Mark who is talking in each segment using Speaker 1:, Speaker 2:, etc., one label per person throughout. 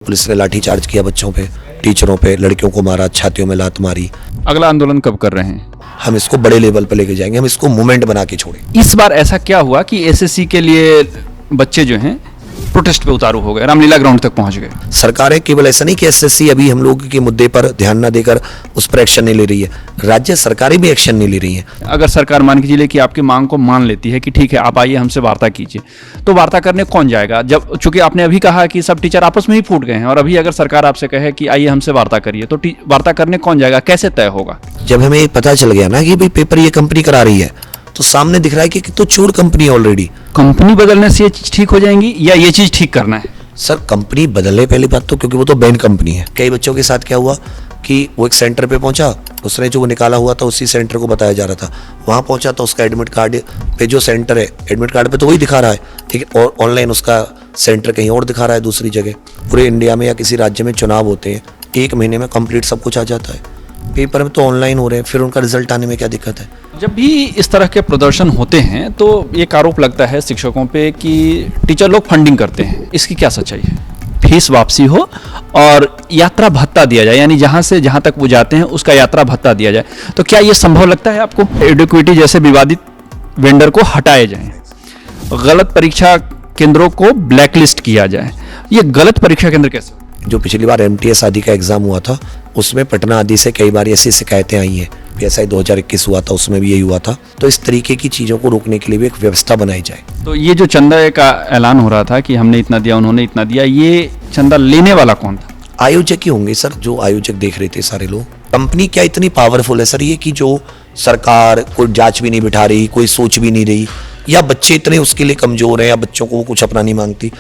Speaker 1: Police ने लाठी charge किया बच्चों पे, टीचरों पे, लड़कियों को मारा, छातियों में लात मारी।
Speaker 2: अगला आंदोलन कब कर रहे हैं?
Speaker 1: हम इसको बड़े लेवल पे लेके जाएंगे, हम इसको मूवमेंट बना के छोड़ेंगे।
Speaker 2: इस बार ऐसा क्या हुआ कि एसएससी के लिए बच्चे जो हैं प्रोटेस्ट पे उतारू हो गए, रामलीला ग्राउंड तक पहुंच गए?
Speaker 1: सरकारें केवल ऐसा नहीं कि एसएससी अभी हम लोग के मुद्दे पर ध्यान न देकर उस पर एक्शन नहीं ले रही है, राज्य सरकारें भी एक्शन नहीं ले रही हैं।
Speaker 2: अगर सरकार मान के चलिए कि आपकी मांग को मान लेती है कि ठीक है आप आइए हमसे वार्ता कीजिए, तो वार्ता करने कौन जाएगा? जब चूंकि आपने अभी कहा कि सब टीचर आपस में ही फूट गए हैं, और अभी अगर सरकार आपसे कहे कि आइए हमसे वार्ता करिए, तो वार्ता करने कौन जाएगा? कैसे तय होगा?
Speaker 1: जब हमें पता चल गया ना कि भाई पेपर ये कंपनी करा रही है, तो सामने दिख रहा है कि तो चोर कंपनी ऑलरेडी।
Speaker 2: कंपनी बदलने से ये चीज ठीक हो जाएंगी या ये चीज ठीक करना है?
Speaker 1: सर कंपनी बदले पहली बात तो, क्योंकि वो तो बैन कंपनी है। कई बच्चों के साथ क्या हुआ कि वो एक सेंटर पे पहुंचा, उसने जो वो निकाला हुआ था उसी सेंटर को बताया जा रहा था। वहां पहुंचा तो उसका एडमिट कार्ड पे जो सेंटर है, एडमिट कार्ड पे तो वही दिखा रहा है, लेकिन और ऑनलाइन उसका सेंटर कहीं और दिखा रहा है दूसरी जगह। पूरे इंडिया में या किसी राज्य में चुनाव होते हैं, 1 महीने में कंप्लीट सब कुछ आ जाता है। पेपर में तो ऑनलाइन हो रहे हैं, फिर उनका रिजल्ट आने में क्या दिक्कत है?
Speaker 2: जब भी इस तरह के प्रदर्शन होते हैं तो एक आरोप लगता है शिक्षकों पे कि टीचर लोग फंडिंग करते हैं। इसकी क्या सच्चाई है? फीस वापसी हो और यात्रा भत्ता दिया जाए, यानी जहां से जहां तक वो जाते हैं उसका यात्रा भत्ता दिया जाए, तो क्या ये संभव लगता है आपको? एडुक्विटी जैसे विवादित वेंडर को हटाए जाए, गलत परीक्षा केंद्रों को ब्लैकलिस्ट किया जाए, ये गलत परीक्षा केंद्र कैसे?
Speaker 1: जो पिछली बार एमटीएस आदि का एग्जाम हुआ था, उसमें पटना आदि से कई बार ऐसी शिकायतें आई हैं। पीएसआई 2021 हुआ था, उसमें भी यही हुआ था। तो इस तरीके की चीज़ों को रोकने के लिए भी एक व्यवस्था बनाई जाए।
Speaker 2: तो ये जो चंदा का ऐलान हो रहा था कि हमने इतना दिया, उन्होंने इतना दिया, ये चंदा लेने वाला कौन था?
Speaker 1: आयोजक ही होंगे सर, जो आयोजक देख रहे थे सारे लोग। कंपनी क्या इतनी पावरफुल है सर ये कि जो सरकार कोई जांच भी नहीं बिठा रही, कोई सोच भी नहीं रही, या बच्चे इतने उसके लिए कमजोर हैं, या बच्चों को वो कुछ अपना नहीं मांगती?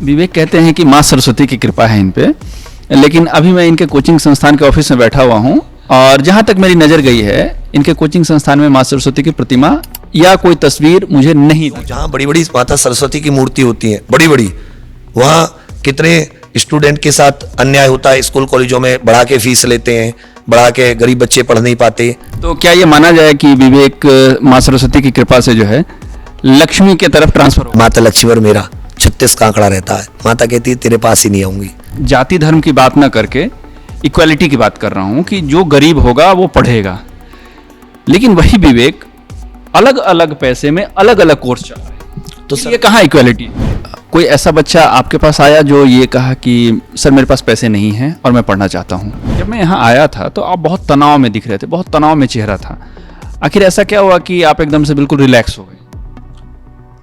Speaker 2: विवेक कहते हैं कि माँ सरस्वती की कृपा है इन पे, लेकिन अभी मैं इनके कोचिंग संस्थान के ऑफिस में बैठा हुआ हूँ और जहाँ तक मेरी नज़र गई है, इनके कोचिंग संस्थान में माँ सरस्वती की प्रतिमा या कोई तस्वीर मुझे नहीं दिखी।
Speaker 1: जहाँ बड़ी बड़ी माता सरस्वती की मूर्ति होती है, बड़ी बड़ी, वहाँ कितने स्टूडेंट के साथ अन्याय होता है। स्कूल कॉलेजों में बढ़ा के फीस लेते हैं, बढ़ा के गरीब बच्चे पढ़ नहीं पाते।
Speaker 2: तो क्या ये माना जाए कि विवेक माँ सरस्वती की कृपा से जो है लक्ष्मी के तरफ ट्रांसफर हो?
Speaker 1: माता लक्ष्मी और मेरा 36 का आंकड़ा रहता है। माता कहती है तेरे पास ही नहीं आऊंगी।
Speaker 2: जाति धर्म की बात ना करके इक्वालिटी की बात कर रहा हूँ कि जो गरीब होगा वो पढ़ेगा, लेकिन वही विवेक अलग अलग पैसे में अलग अलग कोर्स चल रहे हैं, तो ये कहाँ इक्वालिटी? कोई ऐसा बच्चा आपके पास आया जो ये कहा कि सर मेरे पास पैसे नहीं हैं और मैं पढ़ना चाहता हूँ? जब मैं यहाँ आया था तो आप बहुत तनाव में दिख रहे थे, बहुत तनाव में चेहरा था। आखिर ऐसा क्या हुआ कि आप एकदम से बिल्कुल रिलैक्स हो गए?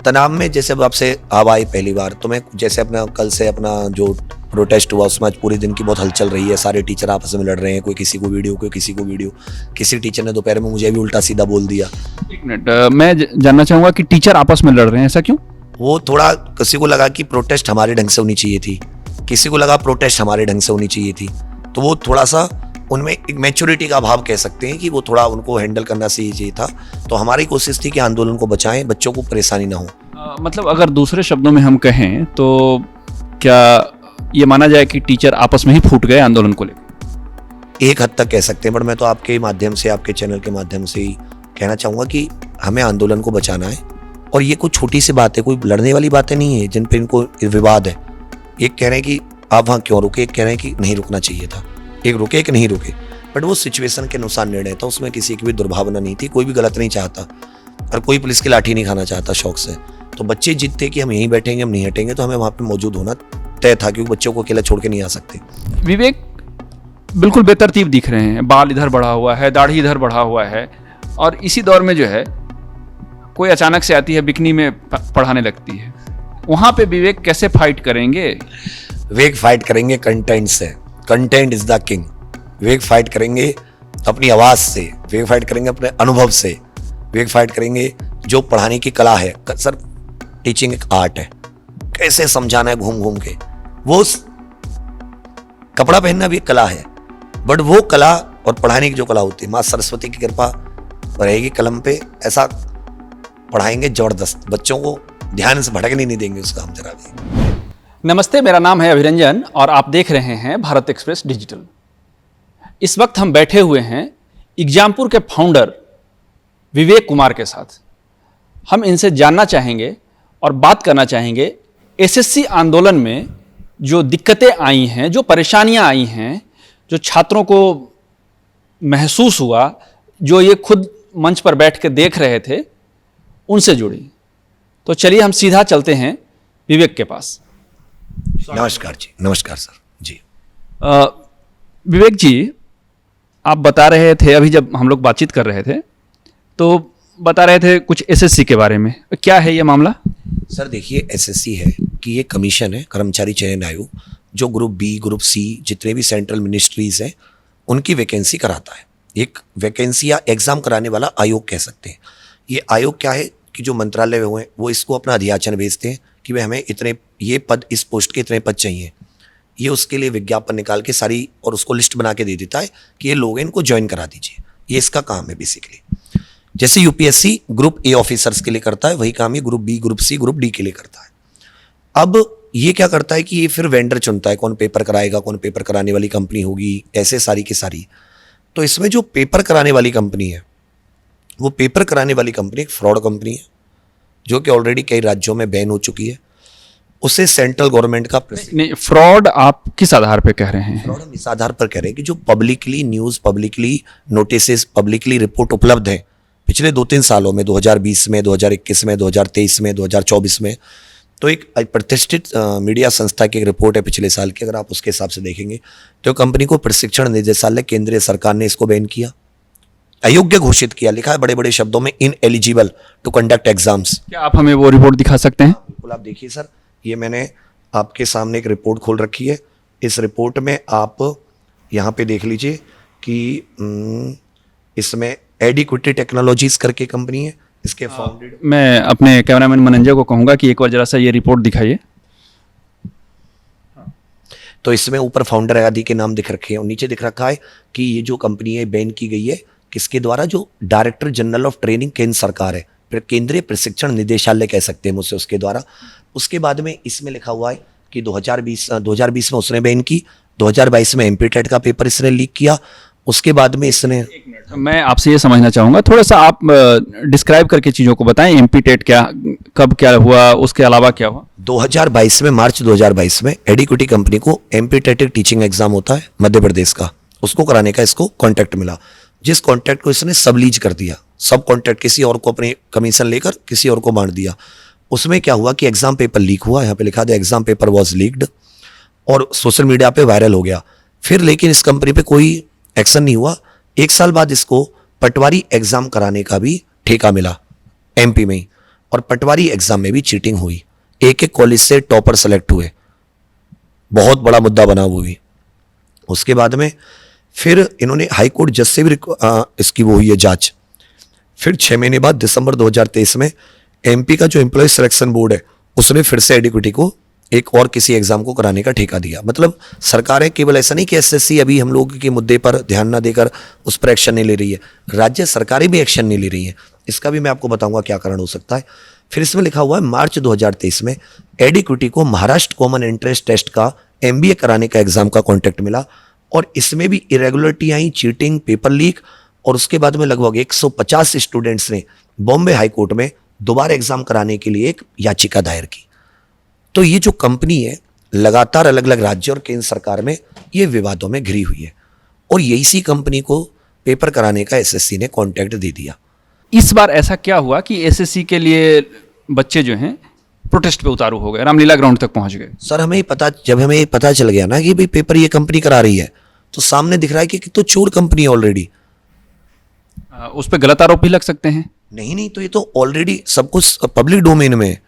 Speaker 1: तनाव में जैसे अब आपसे आवाज़ आई पहली बार, तो मैं जैसे अपना कल से अपना जो प्रोटेस्ट हुआ उसमें आज पूरे दिन की बहुत हलचल रही है। सारे टीचर आपस में लड़ रहे हैं, कोई किसी को वीडियो, कोई किसी को वीडियो। किसी टीचर ने दोपहर में मुझे भी उल्टा सीधा बोल दिया।
Speaker 2: एक मिनट, मैं जानना चाहूंगा कि टीचर आपस में लड़ रहे हैं, ऐसा क्यों?
Speaker 1: वो थोड़ा किसी को लगा कि प्रोटेस्ट हमारे ढंग से होनी चाहिए थी, किसी को लगा प्रोटेस्ट हमारे ढंग से होनी चाहिए थी, तो वो थोड़ा सा उनमें एक मैच्योरिटी का अभाव कह सकते हैं कि वो थोड़ा उनको हैंडल करना चाहिए था। तो हमारी कोशिश थी कि आंदोलन को बचाएं, बच्चों को परेशानी ना हो।
Speaker 2: मतलब अगर दूसरे शब्दों में हम कहें तो क्या ये माना जाए कि टीचर आपस में ही फूट गए आंदोलन को लेकर?
Speaker 1: एक हद तक कह सकते हैं, बट मैं तो आपके माध्यम से, आपके चैनल के माध्यम से ही कहना चाहूँगा कि हमें आंदोलन को बचाना है। और ये कोई छोटी सी बात है, कोई लड़ने वाली बातें नहीं है जिन पे इनको विवाद है। एक कह रहे हैं कि आप वहाँ क्यों रुके, एक कह रहे हैं कि नहीं रुकना चाहिए था। एक रुके, एक नहीं रुके, बट वो सिचुएशन के अनुसार निर्णय था, उसमें किसी की भी दुर्भावना नहीं थी, कोई भी गलत नहीं चाहता और कोई पुलिस की लाठी नहीं खाना चाहता शौक से। तो बच्चे जिद थे कि हम यहीं बैठेंगे, हम नहीं हटेंगे, तो हमें वहाँ पे मौजूद होना तय था, क्योंकि बच्चों को अकेला छोड़ के नहीं आ सकते।
Speaker 2: विवेक बिल्कुल बेतरतीब दिख रहे हैं, बाल इधर बढ़ा हुआ है, दाढ़ी इधर बढ़ा हुआ है, और इसी दौर में जो है कोई अचानक से आती है बिकनी में पढ़ाने लगती है, वहाँ पे विवेक कैसे फाइट करेंगे?
Speaker 1: विवेक फाइट करेंगे कंटेंट से। Content is the king. Vivek fight करेंगे अपनी आवाज से, विवेक फाइट करेंगे अपने अनुभव से, विवेक फाइट करेंगे जो पढ़ाने की कला है। सर टीचिंग एक आर्ट है, कैसे समझाना है घूम घूम के। वो कपड़ा पहनना भी एक कला है, बट वो कला और पढ़ाने की जो कला होती है, माँ सरस्वती की कृपा रहेगी कलम पे, ऐसा पढ़ाएंगे जबरदस्त, बच्चों को ध्यान से भटकने नहीं देंगे उसका हम जरा भी।
Speaker 2: नमस्ते, मेरा नाम है अभिरंजन और आप देख रहे हैं भारत एक्सप्रेस डिजिटल। इस वक्त हम बैठे हुए हैं एग्जामपुर के फाउंडर विवेक कुमार के साथ। हम इनसे जानना चाहेंगे और बात करना चाहेंगे एसएससी आंदोलन में जो दिक्कतें आई हैं, जो परेशानियां आई हैं, जो छात्रों को महसूस हुआ, जो ये खुद मंच पर बैठ के देख रहे थे, उनसे जुड़ी। तो चलिए हम सीधा चलते हैं विवेक के पास।
Speaker 1: नमस्कार जी। नमस्कार सर जी।
Speaker 2: विवेक जी, आप बता रहे थे अभी जब हम लोग बातचीत कर रहे थे तो बता रहे थे कुछ एसएससी के बारे में। क्या है ये मामला?
Speaker 1: सर देखिए, एसएससी है कि ये कमीशन है, कर्मचारी चयन आयोग, जो ग्रुप बी ग्रुप सी जितने भी सेंट्रल मिनिस्ट्रीज हैं उनकी वैकेंसी कराता है। एक वैकेंसी या एग्जाम कराने वाला आयोग कह सकते हैं। ये आयोग क्या है कि जो मंत्रालय हुए वो इसको अपना अधियाचन भेजते हैं कि भाई हमें इतने ये पद, इस पोस्ट के इतने पद चाहिए। ये उसके लिए विज्ञापन निकाल के सारी और उसको लिस्ट बना के दे देता है कि ये लोग इनको ज्वाइन करा दीजिए। ये इसका काम है बेसिकली। जैसे यूपीएससी ग्रुप ए ऑफिसर्स के लिए करता है, वही काम ये group B group C group D के लिए करता है। अब ये क्या करता है कि ये फिर वेंडर चुनता है कौन पेपर कराएगा, कौन पेपर कराने वाली कंपनी होगी, ऐसे सारी की सारी। तो इसमें जो पेपर कराने वाली कंपनी है, वो पेपर कराने वाली कंपनी एक फ्रॉड कंपनी है जो कि ऑलरेडी कई राज्यों में बैन हो चुकी है। उसे सेंट्रल गवर्नमेंट का
Speaker 2: नहीं, फ्रॉड आप किस आधार पे कह रहे हैं?
Speaker 1: फ्रॉड हम इस आधार पर कह रहे हैं कि जो publicly news, publicly notice, publicly report उपलब्ध है पिछले 2-3 सालों में, 2020 में, 2021 में, 2023 में, 2024 में, तो एक प्रतिष्ठित मीडिया संस्था की एक रिपोर्ट है पिछले साल की। अगर आप उसके हिसाब से देखेंगे तो कंपनी को प्रशिक्षण निदेशालय केंद्रीय सरकार ने इसको बैन किया, अयोग्य घोषित किया। लिखा है बड़े बड़े शब्दों में, ineligible to conduct exams.
Speaker 2: क्या आप हमें वो रिपोर्ट दिखा सकते हैं?
Speaker 1: बिल्कुल, आप देखिए सर, ये मैंने आपके सामने एक रिपोर्ट खोल रखी है। इस रिपोर्ट में आप यहाँ पे देख लीजिए कि इसमें एडिक्विटी टेक्नोलॉजीज करके कंपनी है, इसके फाउंडेड।
Speaker 2: मैं अपने कैमरामैन मनंजय को कहूंगा कि एक बार जरा सा ये रिपोर्ट दिखाइए।
Speaker 1: तो इसमें ऊपर फाउंडर आदि के नाम दिख रखे हैं और नीचे दिख रखा है कि ये जो कंपनी है बैन की गई है किसके द्वारा? जो डायरेक्टर जनरल ऑफ ट्रेनिंग केंद्र सरकार है, फिर केंद्रीय प्रशिक्षण निदेशालय कह सकते हैं मुझसे, उसके द्वारा। उसके बाद में इसमें लिखा हुआ है कि 2020 में उसने बैन की, 2022 में एमपी टेट का पेपर इसने लीक किया। उसके बाद में इसने,
Speaker 2: मैं आपसे ये समझना चाहूंगा, थोड़ा सा आप डिस्क्राइब करके चीजों को बताएं। एमपी टेट क्या, कब क्या हुआ, उसके अलावा क्या हुआ?
Speaker 1: 2022 में, मार्च 2022 में एडिक्विटी कंपनी को एमपी टेट टीचिंग एग्जाम होता है मध्य प्रदेश का, उसको कराने का इसको कॉन्ट्रैक्ट मिला। जिस कॉन्ट्रैक्ट को इसने सबलीज कर दिया, सब कॉन्ट्रैक्ट किसी और को अपने कमीशन लेकर किसी और को बांट दिया। उसमें क्या हुआ कि एग्जाम पेपर लीक हुआ, यहाँ पे लिखा था एग्जाम पेपर वॉज लीक्ड, और सोशल मीडिया पे वायरल हो गया। फिर लेकिन इस कंपनी पे कोई एक्शन नहीं हुआ। 1 साल बाद इसको पटवारी एग्जाम कराने का भी ठेका मिला एमपी में ही, और पटवारी एग्जाम में भी चीटिंग हुई। एक कॉलेज से टॉपर सेलेक्ट हुए, बहुत बड़ा मुद्दा बना वो भी। उसके बाद में फिर इन्होंने हाई कोर्ट जज से भी इसकी वो हुई है जांच। फिर 6 महीने बाद दिसंबर 2023 में एमपी का जो एम्प्लॉय सिलेक्शन बोर्ड है उसने फिर से एडिक्विटी को एक और किसी एग्जाम को कराने का ठेका दिया। मतलब सरकारें केवल ऐसा नहीं कि एसएससी अभी हम लोग के मुद्दे पर ध्यान ना देकर उस पर एक्शन नहीं ले रही है, राज्य सरकारें भी एक्शन नहीं ले रही हैं। इसका भी मैं आपको बताऊंगा क्या कारण हो सकता है। फिर इसमें लिखा हुआ है मार्च 2023 में एडिक्विटी को महाराष्ट्र कॉमन एंट्रेंस टेस्ट का एमबीए कराने का एग्जाम का कॉन्ट्रैक्ट मिला, और इसमें भी इरेगुलरिटी आई, चीटिंग, पेपर लीक। और उसके बाद में लगभग 150 स्टूडेंट्स ने बॉम्बे हाई कोर्ट में दोबारा एग्जाम कराने के लिए एक याचिका दायर की। तो ये जो कंपनी है लगातार अलग अलग राज्य और केंद्र सरकार में ये विवादों में घिरी हुई है, और यही सी कंपनी को पेपर कराने का एसएससी ने कॉन्ट्रैक्ट दे दिया।
Speaker 2: इस बार ऐसा क्या हुआ कि एसएससी के लिए बच्चे जो हैं प्रोटेस्ट पे उतारू हो गए, रामलीला ग्राउंड तक पहुंच गए?
Speaker 1: सर जब हमें पता चल गया ना कि भाई पेपर ये कंपनी करा रही है, तो सामने दिख रहा है कि तो चोर कंपनी है ऑलरेडी।
Speaker 2: उस पर गलत आरोप भी लग सकते हैं?
Speaker 1: नहीं, तो ये तो ऑलरेडी सब कुछ पब्लिक डोमेन में है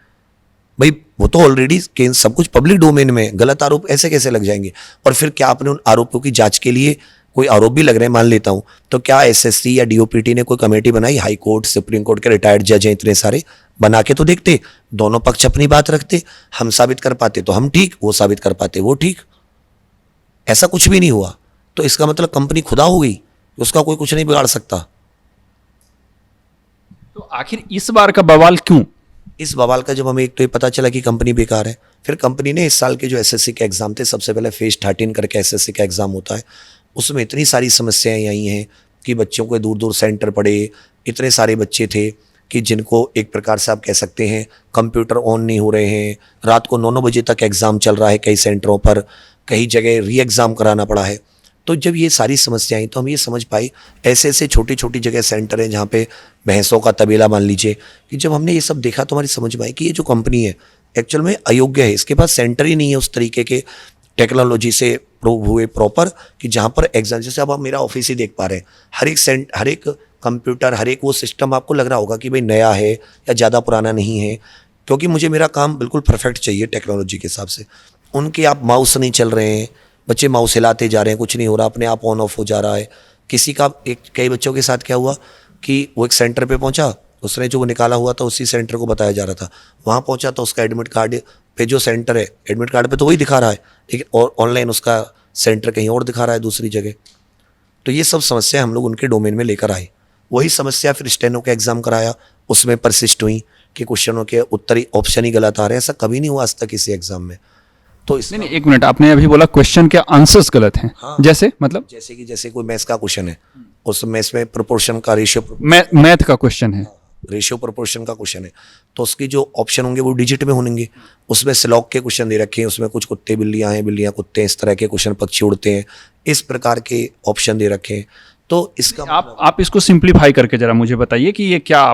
Speaker 1: भाई, वो तो ऑलरेडी सब कुछ पब्लिक डोमेन में, गलत आरोप ऐसे कैसे लग जाएंगे? और फिर क्या आपने उन आरोपों की जांच के लिए, कोई आरोप भी लग रहे हैं मान लेता हूं, तो क्या एसएससी या डीओपीटी ने कोई कमेटी बनाई? हाई कोर्ट, सुप्रीम कोर्ट के रिटायर्ड जज हैं इतने सारे, बना के तो देखते, दोनों पक्ष अपनी बात रखते, हम साबित कर पाते तो हम ठीक, वो साबित कर पाते वो ठीक। ऐसा कुछ भी नहीं हुआ, तो इसका मतलब कंपनी खुदा हो गई, उसका कोई कुछ नहीं बिगाड़ सकता।
Speaker 2: तो आखिर इस बार का बवाल क्यों?
Speaker 1: इस बवाल का जब हमें एक तो ये पता चला कि कंपनी बेकार है, फिर कंपनी ने इस साल के जो एसएससी के एग्जाम थे, सबसे पहले फेज 13 करके एसएससी का एग्जाम होता है, उसमें इतनी सारी समस्याएं आई हैं कि बच्चों को दूर दूर सेंटर पड़े, इतने सारे बच्चे थे कि जिनको एक प्रकार से आप कह सकते हैं कंप्यूटर ऑन नहीं हो रहे हैं, रात को 9-9 बजे तक एग्ज़ाम चल रहा है कई सेंटरों पर, कई जगह री एग्ज़ाम कराना पड़ा है। तो जब ये सारी समस्याएं, तो हम ये समझ पाए ऐसे ऐसे छोटी छोटी जगह सेंटर हैं जहाँ पे भैंसों का तबेला मान लीजिए, कि जब हमने ये सब देखा तो हमारी समझ में आई कि ये जो कंपनी है एक्चुअल में अयोग्य है, इसके पास सेंटर ही नहीं है उस तरीके के टेक्नोलॉजी से प्रूव हुए प्रॉपर, कि जहाँ पर एग्जाम, जैसे अब आप मेरा ऑफिस ही देख पा रहे हैं, हर एक कंप्यूटर, हर एक वो सिस्टम आपको लग रहा होगा कि भाई नया है या ज़्यादा पुराना नहीं है, क्योंकि मुझे मेरा काम बिल्कुल परफेक्ट चाहिए टेक्नोलॉजी के हिसाब से। उनके आप माउस नहीं चल रहे हैं, बच्चे माउस हिलाते जा रहे हैं, कुछ नहीं हो रहा, अपने आप ऑन ऑफ हो जा रहा है। किसी का कई बच्चों के साथ क्या हुआ कि वो एक सेंटर पे पहुंचा, उसने जो निकाला हुआ था उसी सेंटर को बताया जा रहा था, वहाँ पहुंचा तो उसका एडमिट कार्ड पे जो सेंटर है, एडमिट कार्ड पे तो वही दिखा रहा है, लेकिन और ऑनलाइन उसका सेंटर कहीं और दिखा रहा है दूसरी जगह। तो ये सब समस्या हम लोग उनके डोमेन में लेकर आए। वही समस्या फिर स्टेनो का एग्जाम कराया, उसमें परसिस्ट हुई कि क्वेश्चनों के उत्तर ही ऑप्शन ही गलत आ रहे हैं। ऐसा कभी नहीं हुआ आज तक किसी एग्जाम में। तो
Speaker 2: नहीं, एक मिनट, आपने अभी बोला क्वेश्चन के आंसर्स गलत हैं।
Speaker 1: हाँ,
Speaker 2: जैसे मतलब
Speaker 1: जैसे कोई मैथ्स का क्वेश्चन है, उस मैथ्स में प्रोपोर्शन का रेशियो,
Speaker 2: मैथ का क्वेश्चन है,
Speaker 1: रेशियो प्रोपोर्शन का क्वेश्चन है, तो उसकी जो ऑप्शन होंगे वो डिजिट में होंगे। उसमें स्लॉग के क्वेश्चन दे रखे हैं, उसमें कुछ कुत्ते बिल्लियां हैं, बिल्लियां कुत्ते हैं, इस तरह के क्वेश्चन, पक्षी उड़ते हैं, इस प्रकार के ऑप्शन दे रखे हैं। तो इसका
Speaker 2: आप इसको सिंप्लीफाई करके जरा मुझे बताइए कि ये क्या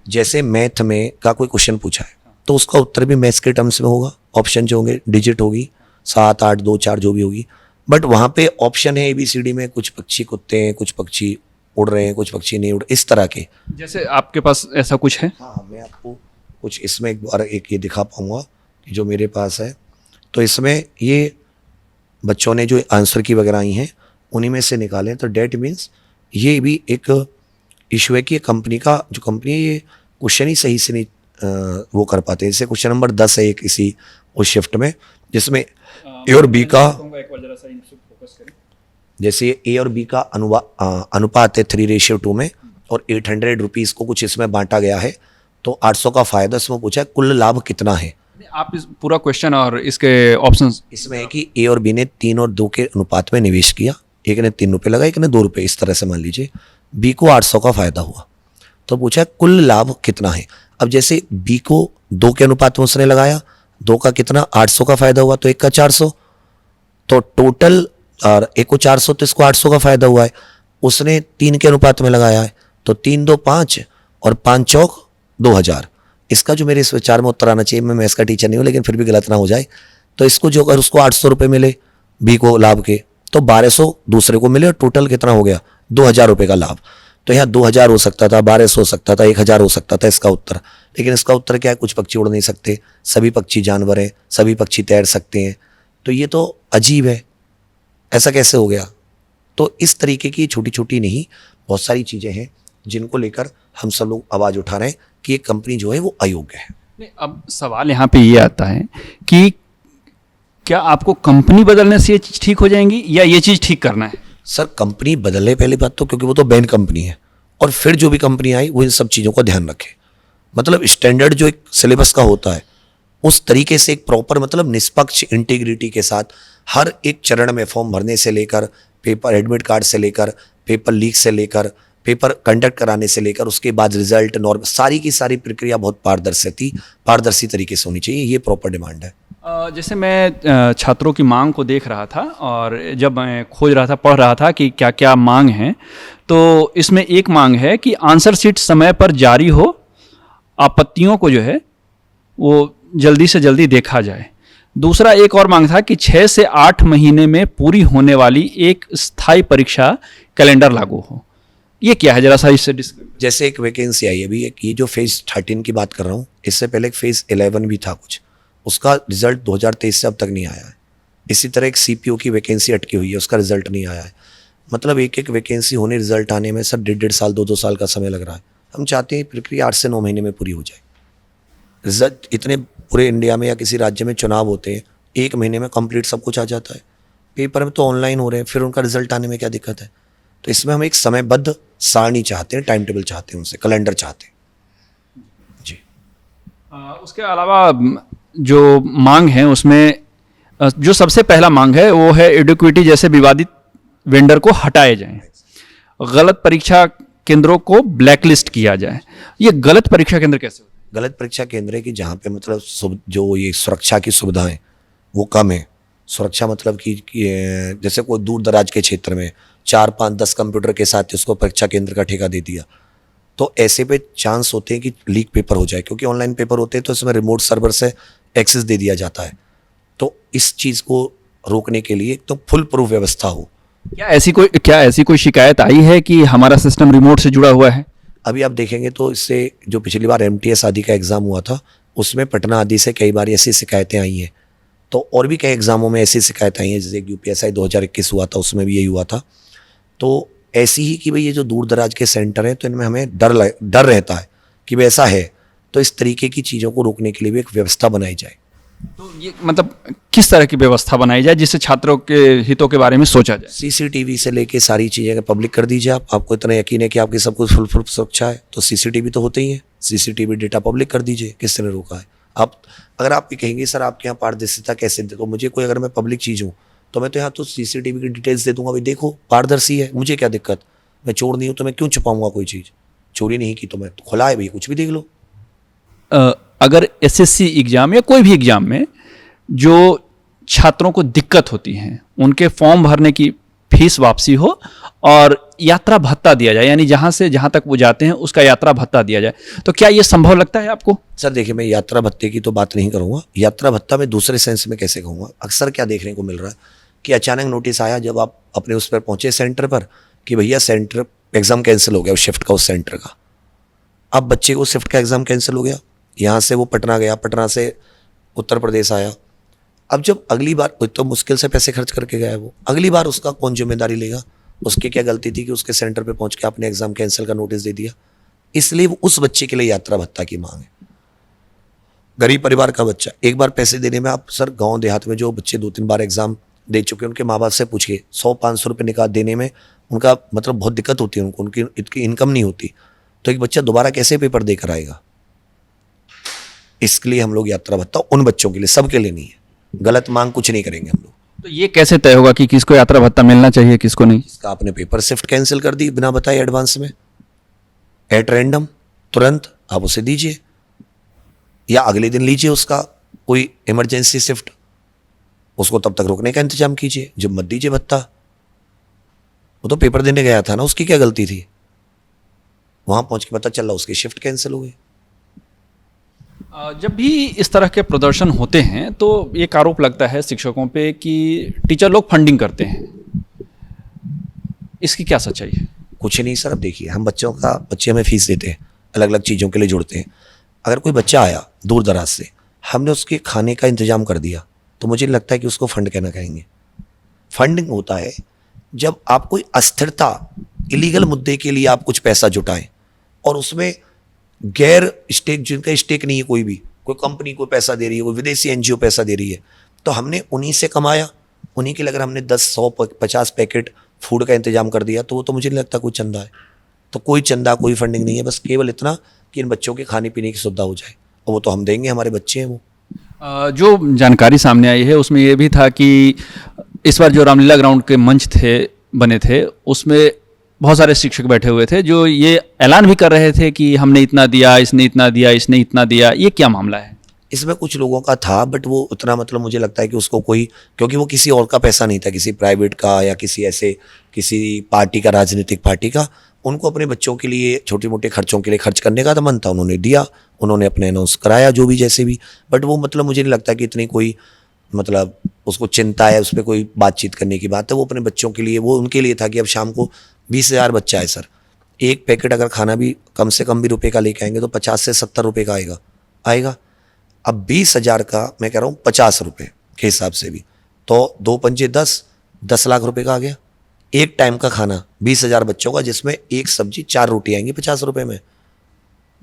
Speaker 1: जैसे मैथ में का कोई क्वेश्चन पूछा है तो उसका उत्तर भी मैथ्स के टर्म्स में होगा, ऑप्शन जो होंगे डिजिट होगी, 7, 8, 2, 4 जो भी होगी, बट वहाँ पे ऑप्शन है ABCD में, कुछ पक्षी कुत्ते हैं, कुछ पक्षी उड़ रहे हैं, कुछ पक्षी नहीं उड़, इस तरह के।
Speaker 2: जैसे आपके पास ऐसा कुछ है?
Speaker 1: हाँ, मैं आपको कुछ इसमें एक बार ये दिखा पाऊंगा जो मेरे पास है। तो इसमें ये बच्चों ने जो आंसर की वगैरह आई हैं उन्हीं में से निकाले, तो डेट मीन्स ये भी एक इशू है कि कंपनी का जो कंपनी है ये क्वेश्चन ही सही से नहीं वो कर पाते। जैसे क्वेश्चन नंबर 10 है एक इसी उस शिफ्ट में, जिसमें ए और बी का, जैसे ए और बी का अनुपात है 3:2 में, और 800 रुपीज़ को कुछ इसमें बांटा गया है, तो 800 का फायदा इसमें पूछा है, कुल लाभ कितना है।
Speaker 2: आप इस पूरा क्वेश्चन और इसके ऑप्शंस
Speaker 1: इसमें है कि ए और बी ने 3 और 2 के अनुपात में निवेश किया, एक ने 3 रुपये लगाए, एक ने 2 रुपये, इस तरह से मान लीजिए बी को 800 का फायदा हुआ, तो पूछा है कुल लाभ कितना है। अब जैसे बी को 2 के अनुपात में उसने लगाया, 2 का कितना, 800 का फायदा हुआ, तो 1 का 400, तो टोटल, और 1 को 400 तो इसको 800 का फायदा हुआ है। उसने 3 के अनुपात में लगाया है, तो 3 2 5 और 5 चौक 2000। इसका जो मेरे इस विचार में उत्तर आना चाहिए, मैं इसका टीचर नहीं हूँ लेकिन फिर भी गलत ना हो जाए, तो इसको जो अगर उसको 800 रुपये मिले बी को लाभ के, तो 1200 दूसरे को मिले, और टोटल कितना हो गया, 2000 रुपये का लाभ। तो यहाँ 2000 हो सकता था, 1200 हो सकता था, 1000 हो सकता था इसका उत्तर। लेकिन इसका उत्तर क्या है, कुछ पक्षी उड़ नहीं सकते, सभी पक्षी जानवर हैं, सभी पक्षी तैर सकते हैं, तो ये तो अजीब है, ऐसा कैसे हो गया। तो इस तरीके की छोटी छोटी नहीं बहुत सारी चीज़ें हैं जिनको लेकर हम सब लोग आवाज़ उठा रहे हैं कि ये कंपनी जो है वो अयोग्य है।
Speaker 2: नहीं, अब सवाल यहाँ पे ये आता है कि क्या आपको कंपनी बदलने से ये चीज़ ठीक हो जाएंगी या ये चीज़ ठीक करना है?
Speaker 1: सर कंपनी बदले पहली बात तो, क्योंकि वो तो बैन कंपनी है, और फिर जो भी कंपनी आई वो इन सब चीज़ों का ध्यान रखे। मतलब स्टैंडर्ड जो एक सिलेबस का होता है उस तरीके से एक प्रॉपर, मतलब निष्पक्ष इंटीग्रिटी के साथ हर एक चरण में फॉर्म भरने से लेकर, पेपर एडमिट कार्ड से लेकर, पेपर लीक से लेकर, पेपर कंडक्ट कराने से लेकर, उसके बाद रिजल्ट नॉर्म, सारी की सारी प्रक्रिया बहुत पारदर्शी तरीके से होनी चाहिए। ये प्रॉपर डिमांड है।
Speaker 2: जैसे मैं छात्रों की मांग को देख रहा था, और जब मैं खोज रहा था, पढ़ रहा था कि क्या क्या मांग है, तो इसमें एक मांग है कि आंसर शीट समय पर जारी हो, आपत्तियों को जो है वो जल्दी से जल्दी देखा जाए। दूसरा एक और मांग था कि 6 से 8 महीने में पूरी होने वाली एक स्थायी परीक्षा कैलेंडर लागू हो। ये क्या है, जरा सा इससे
Speaker 1: जैसे एक वैकेंसी आई है अभी, एक ये जो फेज़ 13 की बात कर रहा हूँ, इससे पहले एक फेज़ 11 भी था कुछ, उसका रिजल्ट 2023 से अब तक नहीं आया है। इसी तरह एक CPO की वैकेंसी अटकी हुई है, उसका रिजल्ट नहीं आया है। मतलब एक एक वैकेंसी होने, रिजल्ट आने में सर 1.5 साल 2-2 साल का समय लग रहा है। हम चाहते हैं प्रक्रिया 8 से 9 महीने में पूरी हो जाए। रिजल्ट इतने पूरे इंडिया में या किसी राज्य में चुनाव होते हैं, 1 महीने में कंप्लीट सब कुछ आ जाता है। पेपर में तो ऑनलाइन हो रहे हैं, फिर उनका रिजल्ट आने में क्या दिक्कत है। तो इसमें हम एक समयबद्ध सारणी चाहते हैं, टाइम टेबल चाहते हैं, उनसे कैलेंडर चाहते हैं जी।
Speaker 2: उसके अलावा जो मांग है उसमें जो सबसे पहला मांग है वो है एडिक्विटी जैसे विवादित वेंडर को हटाए जाएं। गलत परीक्षा केंद्रों को ब्लैकलिस्ट किया जाए। ये गलत परीक्षा केंद्र कैसे होते हैं?
Speaker 1: गलत परीक्षा केंद्र है कि जहाँ पे मतलब जो ये सुरक्षा की सुविधाएं वो कम है। सुरक्षा मतलब कि जैसे कोई दूर दराज के क्षेत्र में 4, 5, 10 कंप्यूटर के साथ उसको परीक्षा केंद्र का ठेका दे दिया, तो ऐसे पे चांस होते हैं कि लीक पेपर हो जाए, क्योंकि ऑनलाइन पेपर होते हैं तो इसमें रिमोट सर्वर से एक्सेस दे दिया जाता है। तो इस चीज़ को रोकने के लिए तो फुल प्रूफ व्यवस्था हो।
Speaker 2: क्या ऐसी कोई शिकायत आई है कि हमारा सिस्टम रिमोट से जुड़ा हुआ है?
Speaker 1: अभी आप देखेंगे तो इससे जो पिछली बार MTS आदि का एग्ज़ाम हुआ था उसमें पटना आदि से कई बार ऐसी शिकायतें आई हैं। तो और भी कई एग्ज़ामों में ऐसी शिकायत आई हैं, जैसे UPSI 2021 हुआ था, उसमें भी यही हुआ था। तो ऐसी ही कि भाई ये जो दूर दराज के सेंटर हैं तो इनमें हमें डर रहता है कि भाई ऐसा है, तो इस तरीके की चीज़ों को रोकने के लिए भी एक व्यवस्था बनाई जाए।
Speaker 2: तो ये मतलब किस तरह की व्यवस्था बनाई जाए जिससे छात्रों के हितों के बारे में सोचा जाए?
Speaker 1: CCTV से लेके सारी चीज़ें पब्लिक कर दीजिए। आपको इतना यकीन है कि आपकी सब कुछ फुल सुरक्षा है, तो CCTV तो होते ही है। CCTV डेटा पब्लिक कर दीजिए। किसने रोका है? आप अगर आप कहेंगे सर आपके यहाँ पारदर्शिता कैसे दे, तो मुझे कोई अगर मैं पब्लिक चीज़ हूँ तो मैं तो यहाँ तो CCTV की डिटेल्स दे दूंगा, भाई देखो पारदर्शी है, मुझे क्या दिक्कत, मैं चोर नहीं हूँ तो मैं क्यों छुपाऊंगा कोई चीज़। चोरी नहीं की तो मैं तो खुला है भाई, कुछ भी देख लो।
Speaker 2: अगर SSC एग्जाम या कोई भी एग्जाम में जो छात्रों को दिक्कत होती है उनके फॉर्म भरने की फीस वापसी हो और यात्रा भत्ता दिया जाए, यानी जहाँ से जहाँ तक वो जाते हैं उसका यात्रा भत्ता दिया जाए, तो क्या ये संभव लगता है आपको?
Speaker 1: सर देखिए, मैं यात्रा भत्ते की तो बात नहीं करूँगा। यात्रा भत्ता मैं दूसरे सेंस में कैसे कहूँगा। अक्सर क्या देखने को मिल रहा है कि अचानक नोटिस आया जब आप अपने उस पर पहुँचे सेंटर पर कि भैया सेंटर एग्ज़ाम कैंसिल हो गया उस शिफ्ट का, उस सेंटर का। अब बच्चे को शिफ्ट का एग्ज़ाम कैंसिल हो गया, यहाँ से वो पटना गया, पटना से उत्तर प्रदेश आया। अब जब अगली बार, कोई तो मुश्किल से पैसे खर्च करके गया है, वो अगली बार उसका कौन जिम्मेदारी लेगा? उसकी क्या गलती थी कि उसके सेंटर पे पहुंच के आपने एग्जाम कैंसिल का नोटिस दे दिया? इसलिए वो उस बच्चे के लिए यात्रा भत्ता की मांग है। गरीब परिवार का बच्चा एक बार पैसे देने में, आप सर गांव देहात में जो बच्चे 2-3 बार एग्जाम दे चुके हैं उनके माँ बाप से पूछिए, 100-500 रुपये निकाल देने में उनका मतलब बहुत दिक्कत होती है उनको, उनकी इतनी इनकम नहीं होती, तो एक बच्चा दोबारा कैसे पेपर देकर आएगा? इसके लिए हम लोग यात्रा भत्ता उन बच्चों के लिए, सबके लिए नहीं है। गलत मांग कुछ नहीं करेंगे हम लोग।
Speaker 2: तो ये कैसे तय होगा कि किसको यात्रा भत्ता मिलना चाहिए किसको नहीं?
Speaker 1: इसका आपने पेपर शिफ्ट कैंसिल कर दी बिना बताए एडवांस में, एट रैंडम, तुरंत आप उसे दीजिए या अगले दिन लीजिए उसका कोई इमरजेंसी शिफ्ट, उसको तब तक रोकने का इंतजाम कीजिए, जब मत दीजिए भत्ता। वो तो पेपर देने गया था ना, उसकी क्या गलती थी? वहां पहुंच के पता चला उसकी शिफ्ट कैंसिल हो गई।
Speaker 2: जब भी इस तरह के प्रदर्शन होते हैं तो एक आरोप लगता है शिक्षकों पे कि टीचर लोग फंडिंग करते हैं, इसकी क्या सच्चाई है?
Speaker 1: कुछ नहीं सर, अब देखिए हम बच्चे हमें फीस देते हैं, अलग अलग चीज़ों के लिए जुड़ते हैं। अगर कोई बच्चा आया दूर दराज से, हमने उसके खाने का इंतजाम कर दिया, तो मुझे लगता है कि उसको फंड कहना कहेंगे। फंडिंग होता है जब आप कोई अस्थिरता, इलीगल मुद्दे के लिए आप कुछ पैसा जुटाएं और उसमें गैर स्टेक, जिनका स्टेक नहीं है, कोई कंपनी कोई पैसा दे रही है, कोई विदेशी NGO पैसा दे रही है, तो हमने उन्हीं से कमाया, उन्हीं के लिए अगर हमने 10, 100, 50 पैकेट फूड का इंतजाम कर दिया तो वो तो मुझे नहीं लगता कोई चंदा है। तो कोई चंदा, कोई फंडिंग नहीं है, बस केवल इतना कि इन बच्चों के खाने पीने की सुविधा हो जाए, और वो तो हम देंगे, हमारे बच्चे हैं वो।
Speaker 2: जो जानकारी सामने आई है उसमें ये भी था कि इस बार जो रामलीला ग्राउंड के मंच बने थे उसमें बहुत सारे शिक्षक बैठे हुए थे जो ये ऐलान भी कर रहे थे कि हमने इतना दिया, इसने इतना दिया, इसने इतना दिया। ये क्या मामला है?
Speaker 1: इसमें कुछ लोगों का था, बट वो उतना मतलब मुझे लगता है कि उसको कोई, क्योंकि वो किसी और का पैसा नहीं था, किसी प्राइवेट का या किसी पार्टी का, राजनीतिक पार्टी का, उनको अपने बच्चों के लिए छोटे मोटे खर्चों के लिए खर्च करने का तो मन था, उन्होंने दिया, उन्होंने अपने अनाउंस कराया जो भी जैसे भी, बट वो मतलब मुझे नहीं लगता कि इतनी कोई मतलब उसको चिंता है, उस पर कोई बातचीत करने की बात है। वो अपने बच्चों के लिए, वो उनके लिए था कि अब शाम को 20,000 बच्चा है सर, एक पैकेट अगर खाना भी कम से कम भी रुपए का लेके आएंगे तो 50 से 70 रुपये का आएगा। अब 20,000 का मैं कह रहा हूँ 50 रुपये के हिसाब से भी, तो 2 पंजे 10 लाख रुपए का आ गया। एक टाइम का खाना 20,000 बच्चों का, जिसमें एक सब्जी 4 रोटी आएंगी 50 रुपये में।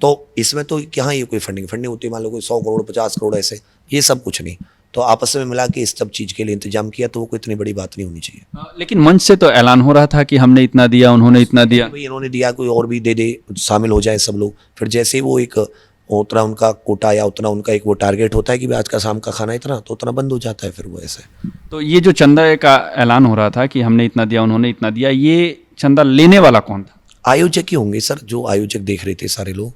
Speaker 1: तो इसमें तो कहाँ ये कोई फंडिंग होती है, मान लो कोई 100 करोड़ 50 करोड़ ऐसे, ये सब कुछ नहीं। तो आपस में मिला के इस सब चीज़ के लिए इंतजाम किया, तो वो कोई इतनी बड़ी बात नहीं होनी चाहिए।
Speaker 2: लेकिन मंच से तो ऐलान हो रहा था कि हमने इतना दिया, उन्होंने इतना दिया।
Speaker 1: भाई इन्होंने दिया, कोई और भी दे दे, शामिल हो जाए सब लोग। फिर जैसे ही वो एक उतना उनका कोटा या उतना उनका एक वो टारगेट होता है कि आज का शाम का खाना इतना, तो उतना बंद हो जाता है फिर वो ऐसे।
Speaker 2: तो ये जो चंदा का ऐलान हो रहा था कि हमने इतना दिया, उन्होंने इतना दिया, ये चंदा लेने वाला कौन था?
Speaker 1: आयोजक ही होंगे सर, जो आयोजक देख रहे थे सारे लोग,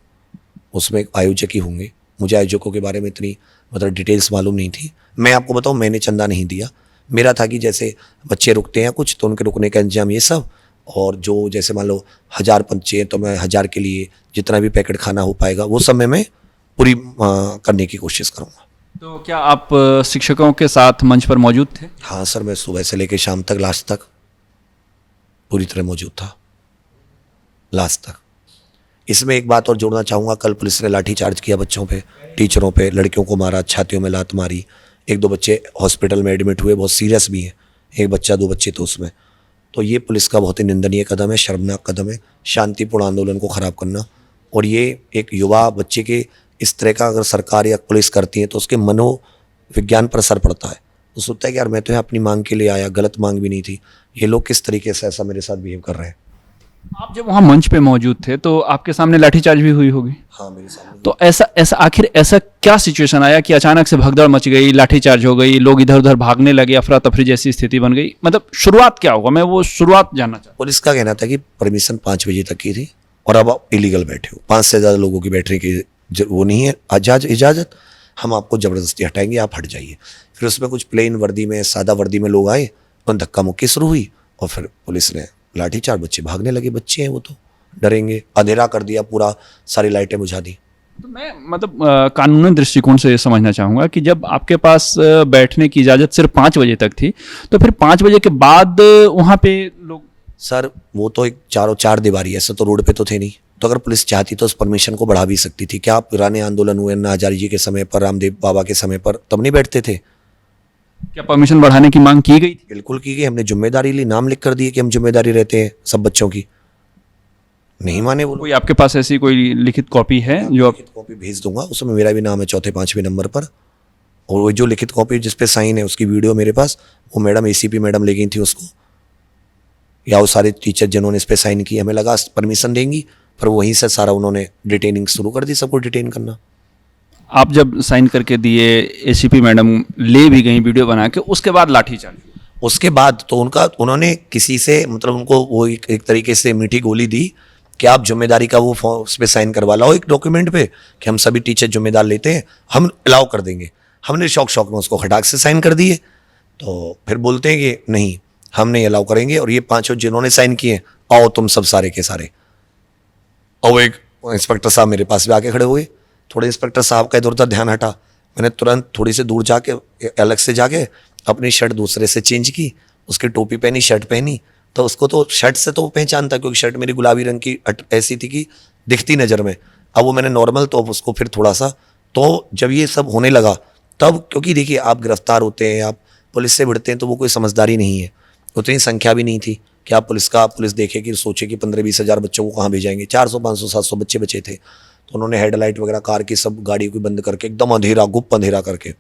Speaker 1: उसमें आयोजक ही होंगे। मुझे आयोजकों के बारे में इतनी मतलब डिटेल्स मालूम नहीं थी। मैं आपको बताऊं, मैंने चंदा नहीं दिया। मेरा था कि जैसे बच्चे रुकते हैं कुछ तो उनके रुकने का इंतजाम ये सब, और जो जैसे मान लो 1000 बच्चे तो मैं 1000 के लिए जितना भी पैकेट खाना हो पाएगा वो सब मैं पूरी करने की कोशिश करूँगा।
Speaker 2: तो क्या आप शिक्षकों के साथ मंच पर मौजूद थे?
Speaker 1: हाँ सर, मैं सुबह से लेकर शाम तक, लास्ट तक पूरी तरह मौजूद था, लास्ट तक। इसमें एक बात और जोड़ना चाहूँगा, कल पुलिस ने लाठीचार्ज किया बच्चों पे, टीचरों पे, लड़कियों को मारा, छातियों में लात मारी। 1-2 बच्चे हॉस्पिटल में एडमिट हुए, बहुत सीरियस भी हैं, 1 बच्चा 2 बच्चे तो उसमें। तो ये पुलिस का बहुत ही निंदनीय कदम है, शर्मनाक कदम है, शांतिपूर्ण आंदोलन को ख़राब करना। और ये एक युवा बच्चे के इस तरह का अगर सरकार या पुलिस करती है तो उसके मनोविज्ञान पर असर पड़ता है। तो सोचता है कि यार मैं तो यहाँ अपनी मांग के लिए आया, गलत मांग भी नहीं थी, ये लोग किस तरीके से ऐसा मेरे साथ बिहेव कर रहे हैं।
Speaker 2: आप जब वहाँ मंच पे मौजूद थे तो आपके सामने लाठीचार्ज भी हुई होगी।
Speaker 1: हाँ, मेरे सामने।
Speaker 2: तो ऐसा आखिर ऐसा क्या सिचुएशन आया कि अचानक से भगदड़ मच गई, लाठीचार्ज हो गई, लोग इधर उधर भागने लगे, अफरा तफरी जैसी स्थिति बन गई? मतलब शुरुआत क्या हुआ, मैं वो शुरुआत जानना चाहता
Speaker 1: पुलिस का कहना था कि परमिशन 5 बजे तक की थी और अब आप इलीगल बैठे हो, 5 से ज़्यादा लोगों की बैठने की वो नहीं है इजाज़त, हम आपको ज़बरदस्ती हटाएंगे, आप हट जाइए। फिर उसमें कुछ प्लेन वर्दी में, सादा वर्दी में लोग आए और धक्का मुक्की शुरू हुई और फिर पुलिस ने लाठीचार्ज, बच्चे भागने लगे, बच्चे हैं वो तो डरेंगे, अंधेरा कर दिया पूरा, सारी लाइटें बुझा दी।
Speaker 2: तो मैं मतलब कानूनी दृष्टिकोण से समझना चाहूँगा कि जब आपके पास बैठने की इजाज़त सिर्फ 5 बजे तक थी, तो फिर 5 बजे के बाद वहाँ पे लोग?
Speaker 1: सर वो तो एक चारों 4 दीवारी, ऐसे तो रोड पे तो थे नहीं, तो अगर पुलिस चाहती तो उस परमिशन को बढ़ा भी सकती थी। क्या पुराने आंदोलन हुए अन्ना हजारे जी के समय पर, रामदेव बाबा के समय पर, तब नहीं बैठते थे?
Speaker 2: क्या परमिशन बढ़ाने की मांग की गई थी?
Speaker 1: बिल्कुल की गई, हमने जिम्मेदारी ली, नाम लिख कर दिए कि हम जिम्मेदारी रहते हैं सब बच्चों की। नहीं माने वो लोग।
Speaker 2: कोई आपके पास ऐसी कोई लिखित कॉपी है जो आप?
Speaker 1: लिखित कॉपी भेज दूंगा, उसमें मेरा भी नाम है 4-5वें नंबर पर, और वो जो लिखित कॉपी जिस पे साइन है उसकी वीडियो मेरे पास, वो मैडम एसीपी मैडम ले गई थी उसको, या वो सारे टीचर जिन्होंने इस पे साइन की, हमें लगा परमिशन देंगी, पर वहीं से सारा उन्होंने डिटेनिंग शुरू कर दी, सबको डिटेन करना।
Speaker 2: आप जब साइन करके दिए, एसीपी मैडम ले भी गई वीडियो बना के, उसके बाद लाठीचार्ज?
Speaker 1: उसके बाद तो उन्होंने किसी से मतलब उनको वो एक तरीके से मीठी गोली दी कि आप जिम्मेदारी का वो फॉर्म उस पर साइन करवा लाओ एक डॉक्यूमेंट पे कि हम सभी टीचर जिम्मेदार लेते हैं, हम अलाउ कर देंगे। हमने शौक में उसको खटाक से साइन कर दिए, तो फिर बोलते हैं कि नहीं हम नहीं अलाउ करेंगे, और ये 5 जिन्होंने साइन किए आओ तुम सब सारे के सारे। और एक इंस्पेक्टर साहब मेरे पास भी आके खड़े हुए, थोड़े इंस्पेक्टर साहब का इधर उधर ध्यान हटा, मैंने तुरंत थोड़ी सी दूर जाके अलग से जाके अपनी शर्ट दूसरे से चेंज की, उसकी टोपी पहनी, शर्ट पहनी, तो उसको तो शर्ट से तो पहचान था क्योंकि शर्ट मेरी गुलाबी रंग की ऐसी थी कि दिखती नज़र में। अब वो मैंने नॉर्मल, तो अब उसको फिर थोड़ा सा, तो जब ये सब होने लगा तब, क्योंकि देखिए आप गिरफ्तार होते हैं, आप पुलिस से भिड़ते हैं, तो वो कोई समझदारी नहीं है, उतनी संख्या भी नहीं थी कि आप पुलिस देखे कि सोचे कि 15-20 हज़ार बच्चों को कहाँ भेजाएंगे। 400, 500, 700 बच्चे बचे थे, तो उन्होंने हेडलाइट वगैरह कार की सब गाड़ी को बंद करके एकदम अंधेरा, गुप्त अंधेरा करके,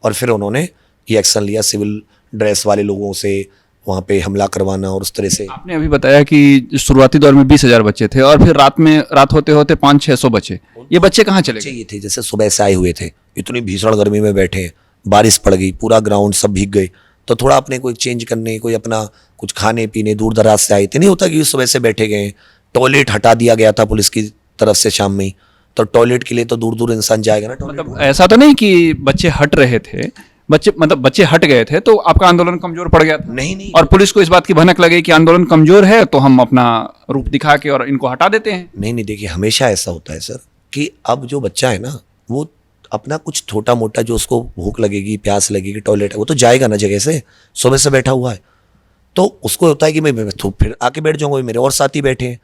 Speaker 1: और फिर उन्होंने ये एक्शन लिया, सिविल ड्रेस वाले लोगों से वहाँ पे हमला करवाना, और उस तरह से।
Speaker 2: आपने अभी बताया कि शुरुआती दौर में 20,000 बच्चे थे और फिर रात होते होते 500-600 बचे। ये बच्चे कहाँ चले गए?
Speaker 1: ये थे जैसे सुबह से आए हुए थे, इतनी भीषण गर्मी में बैठे, बारिश पड़ गई, पूरा ग्राउंड सब भीग गए, तो थोड़ा अपने कोई चेंज करने, कोई अपना कुछ खाने पीने, दूर दराज से आए थे, नहीं होता कि सुबह से बैठे गए। टॉयलेट हटा दिया गया था पुलिस की तरफ से शाम में ही, तो टॉयलेट के लिए तो दूर दूर इंसान जाएगा ना।
Speaker 2: मतलब ऐसा तो नहीं कि बच्चे हट रहे थे, बच्चे हट गए थे तो आपका आंदोलन कमजोर पड़ गया था?
Speaker 1: नहीं।
Speaker 2: और पुलिस को इस बात की भनक लगी कि आंदोलन कमजोर है तो हम अपना रूप दिखा के और इनको हटा देते हैं?
Speaker 1: नहीं, देखिए हमेशा ऐसा होता है सर कि अब जो बच्चा है ना, वो अपना कुछ छोटा मोटा जो उसको भूख लगेगी, प्यास लगेगी, टॉयलेट है, वो तो जाएगा ना जगह से, सुबह से बैठा हुआ है, तो उसको होता है कि मैं तो फिर आके बैठ जाऊंगा, मेरे और साथी बैठे हैं।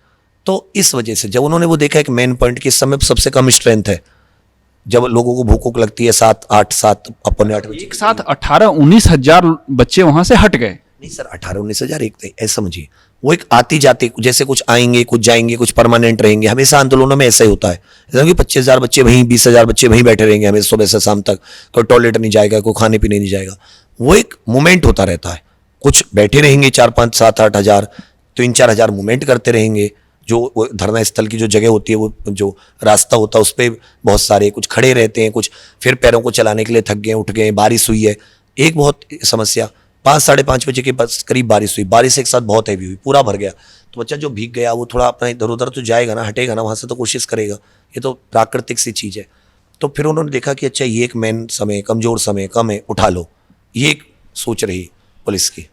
Speaker 1: तो इस वजह से जब उन्होंने वो देखा एक मेन पॉइंट कि इस समय सबसे कम स्ट्रेंथ है, जब लोगों को भूख लगती है 7 अपने 8 बजे
Speaker 2: एक साथ 18-19 हजार बच्चे वहां से हट गए?
Speaker 1: नहीं सर, 18-19 हज़ार एक ऐसा समझिए, वो एक आती जाती, जैसे कुछ आएंगे कुछ जाएंगे, कुछ परमानेंट रहेंगे, हमेशा आंदोलनों में ऐसा ही होता है। जैसे कि 25,000 बच्चे वहीं, 20,000 बच्चे वहीं बैठे रहेंगे हमें सुबह से शाम तक, कोई टॉयलेट नहीं जाएगा, कोई खाने पीने नहीं जाएगा, वो एक मूवमेंट होता रहता है। कुछ बैठे रहेंगे 4, 5, 7, 8 हज़ार, 3-4 हज़ार मूवमेंट करते रहेंगे, जो धरना स्थल की जो जगह होती है, वो जो रास्ता होता है उस पर बहुत सारे कुछ खड़े रहते हैं, कुछ फिर पैरों को चलाने के लिए थक गए, उठ गए, बारिश हुई है, एक बहुत समस्या 5 साढ़े 5 बजे के बस करीब बारिश हुई, बारिश एक साथ बहुत हैवी हुई, पूरा भर गया। तो बच्चा जो भीग गया वो थोड़ा अपना इधर उधर तो जाएगा ना, हटेगा ना वहाँ से, तो कोशिश करेगा, ये तो प्राकृतिक सी चीज़ है। तो फिर उन्होंने देखा कि अच्छा ये एक मेन समय, कमज़ोर समय कम है, उठा लो, ये एक सोच रही पुलिस की।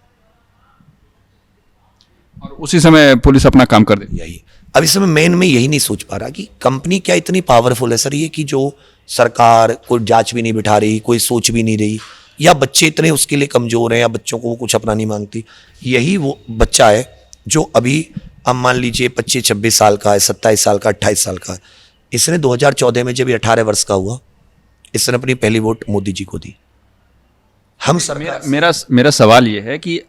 Speaker 2: और उसी समय पुलिस अपना काम कर देती।
Speaker 1: यही अब इस समय मेन में यही नहीं सोच पा रहा कि कंपनी क्या इतनी पावरफुल है सर, ये कि जो सरकार कोई जांच भी नहीं बिठा रही, कोई सोच भी नहीं रही, या बच्चे इतने उसके लिए कमज़ोर हैं, या बच्चों को वो कुछ अपना नहीं मांगती। यही वो बच्चा है जो अभी अब मान लीजिए 25-26 साल का है, 27 साल का, 28 साल का है। इसने 2014 में जब ये 18 वर्ष का हुआ, इसने अपनी पहली वोट मोदी जी को दी। हम सरकार
Speaker 2: मेरा सवाल ये है कि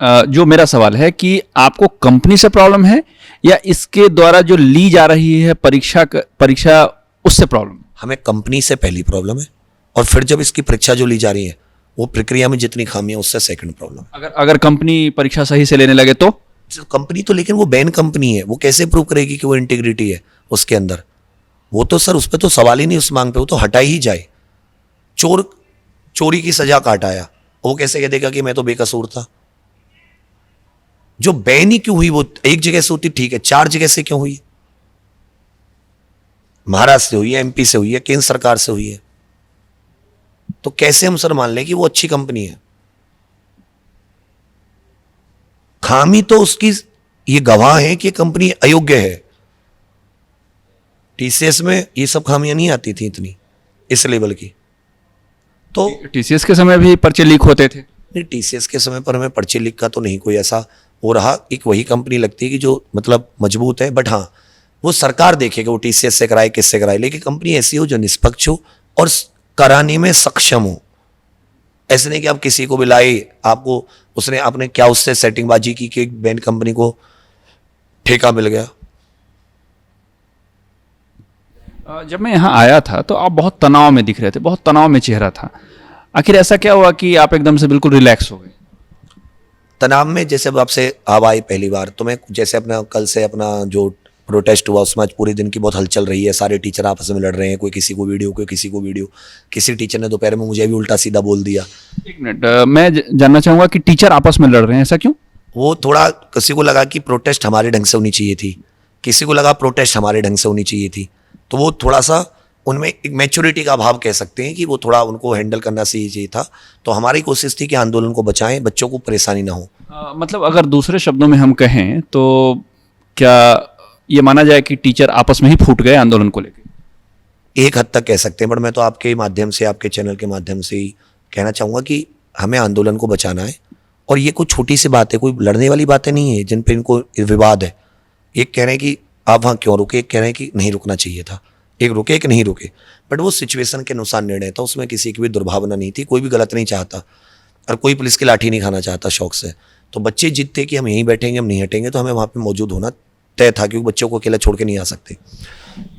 Speaker 2: जो मेरा सवाल है कि आपको कंपनी से प्रॉब्लम है या इसके द्वारा जो ली जा रही है परीक्षा उससे प्रॉब्लम?
Speaker 1: हमें कंपनी से पहली प्रॉब्लम है, और फिर जब इसकी परीक्षा जो ली जा रही है वो प्रक्रिया में जितनी खामियां, उससे सेकंड प्रॉब्लम।
Speaker 2: अगर कंपनी परीक्षा सही से लेने लगे तो
Speaker 1: कंपनी तो, लेकिन वो बैन कंपनी है, वो कैसे प्रूव करेगी कि वो इंटीग्रिटी है उसके अंदर? वो तो सर उस पर तो सवाल ही नहीं उस मांग पे, वो तो हटा ही जाए। चोरी की सजा काट आया, वो कैसे कह देगा कि मैं तो बेकसूर था? जो बैन ही क्यों हुई, वो एक जगह से होती ठीक है, 4 जगह से क्यों हुई? महाराष्ट्र से हुई है, एमपी से हुई है, केंद्र सरकार से हुई है। तो कैसे हम सर मान लें कि वो अच्छी कंपनी है? खामी तो उसकी ये गवाह है कि कंपनी अयोग्य है। टीसीएस में ये सब खामियां नहीं आती थी इतनी इस लेवल की। तो
Speaker 2: टीसीएस के समय भी पर्चे लीक होते थे?
Speaker 1: नहीं, टीसीएस के समय पर हमें पर्चे लीक का तो नहीं कोई ऐसा हो रहा। एक वही कंपनी लगती है कि जो मतलब मजबूत है, बट हाँ वो सरकार देखेगा वो टीसीएस से कराए किससे कराए, लेकिन कंपनी ऐसी हो जो निष्पक्ष हो और कराने में सक्षम हो। ऐसे नहीं कि आप किसी को भी लाए, आपको उसने आपने क्या उससे सेटिंगबाजी की कि एक बैन कंपनी को ठेका मिल गया।
Speaker 2: जब मैं यहाँ आया था तो आप बहुत तनाव में दिख रहे थे, बहुत तनाव में चेहरा था। आखिर ऐसा क्या हुआ कि आप एकदम से बिल्कुल रिलैक्स हो गए?
Speaker 1: तनाव में जैसे अब आपसे आवाज़ आई पहली बार, तो मैं जैसे अपना कल से अपना जो प्रोटेस्ट हुआ उसमें आज पूरे दिन की बहुत हलचल रही है, सारे टीचर आपस में लड़ रहे हैं, कोई किसी को वीडियो, कोई किसी को वीडियो। किसी टीचर ने दोपहर में मुझे भी उल्टा सीधा बोल दिया।
Speaker 2: एक मिनट, मैं जानना चाहूँगा कि टीचर आपस में लड़ रहे हैं, ऐसा क्यों?
Speaker 1: वो थोड़ा किसी को लगा कि प्रोटेस्ट हमारे ढंग से होनी चाहिए थी, किसी को लगा प्रोटेस्ट हमारे ढंग से होनी चाहिए थी। तो वो थोड़ा सा उनमें एक मैच्योरिटी का अभाव कह सकते हैं कि वो थोड़ा उनको हैंडल करना चाहिए था। तो हमारी कोशिश थी कि आंदोलन को बचाएं, बच्चों को परेशानी ना हो।
Speaker 2: मतलब अगर दूसरे शब्दों में हम कहें तो क्या ये माना जाए कि टीचर आपस में ही फूट गए आंदोलन को लेकर?
Speaker 1: एक हद तक कह सकते हैं, बट मैं तो आपके माध्यम से, आपके चैनल के माध्यम से ही कहना चाहूँगा कि हमें आंदोलन को बचाना है। और ये कोई छोटी सी बात है, कोई लड़ने वाली बातें नहीं है जिन पे इनको विवाद है। एक कह रहे हैं कि आप वहाँ क्यों रुके, एक कह रहे हैं कि नहीं रुकना चाहिए था, एक रुके एक नहीं रुके, बट वो सिचुएशन के अनुसार निर्णय था, उसमें किसी की भी दुर्भावना नहीं थी, कोई भी गलत नहीं चाहता और कोई पुलिस की लाठी नहीं खाना चाहता शौक से। तो बच्चे जिद थे कि हम यहीं बैठेंगे, हम नहीं हटेंगे, तो हमें वहाँ पे मौजूद होना तय था, क्योंकि बच्चों को अकेला छोड़ के नहीं आ सकते।